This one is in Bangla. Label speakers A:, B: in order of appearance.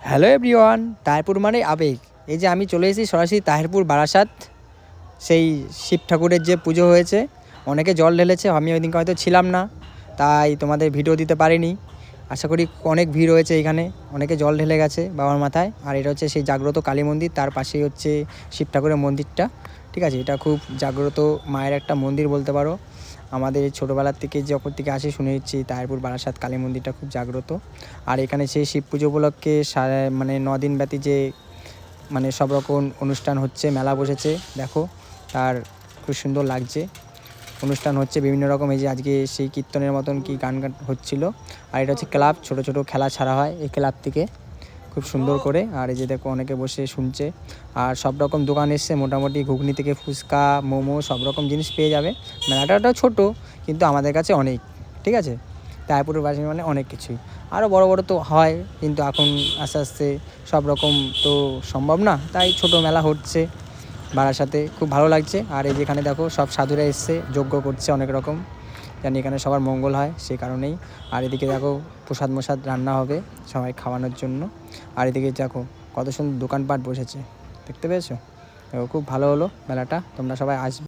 A: হ্যালো এভরিওয়ান, তাহিরপুর মানে আবেগ। এই যে আমি চলে এসেছি সরাসরি তাহিরপুর বারাসাত, সেই শিব ঠাকুরের যে পুজো হয়েছে, অনেকে জল ঢেলেছে। আমি ওই দিনকে হয়তো ছিলাম না, তাই তোমাদের ভিডিও দিতে পারিনি। আশা করি অনেক ভিড় হয়েছে এখানে, অনেকে জল ঢেলে গেছে বাবার মাথায়। আর এটা হচ্ছে সেই জাগ্রত কালী মন্দির, তার পাশেই হচ্ছে শিব ঠাকুরের মন্দিরটা। ঠিক আছে, এটা খুব জাগ্রত মায়ের একটা মন্দির বলতে পারো। আমাদের ছোটোবেলার থেকে যখন থেকে আসি শুনেছি তাহিরপুর বারাসাত কালী মন্দিরটা খুব জাগ্রত। আর এখানে সেই শিব পুজো উপলক্ষে মানে 9 দিন ব্যাপী যে মানে সব রকম অনুষ্ঠান হচ্ছে, মেলা বসেছে দেখো। আর খুব সুন্দর লাগছে, অনুষ্ঠান হচ্ছে বিভিন্ন রকম। এই যে আজকে সেই কীর্তনের মতন কি গান হচ্ছিল। আর এটা হচ্ছে ক্লাব, ছোট ছোট খেলা ছাড়া হয় এই ক্লাব থেকে খুব সুন্দর করে। আর এই যে দেখো অনেকে বসে শুনছে। আর সব রকম দোকান এসছে, মোটামুটি ঘুগনি থেকে ফুচকা, মোমো, সব রকম জিনিস পেয়ে যাবে। মেলাটাও ছোট, কিন্তু আমাদের কাছে অনেক। ঠিক আছে, তাহিরপুরের বাসী মানে অনেক কিছুই। আরও বড় বড় তো হয়, কিন্তু এখন আস্তে আস্তে সব রকম তো সম্ভব না, তাই ছোট মেলা হচ্ছে বারাসাতে, খুব ভালো লাগছে। আর এই যেখানে দেখো সব সাধুরা এসছে, যজ্ঞ করছে অনেক রকম, জানি এখানে সবার মঙ্গল হয় সেই কারণেই। আর এদিকে দেখো প্রসাদ মশাদ রান্না হবে সবাই খাওয়ানোর জন্য। আর এদিকে দেখো কত সুন্দর দোকানপাট বসেছে, দেখতে পেয়েছো? খুব ভালো হলো মেলাটা, তোমরা সবাই আসবে।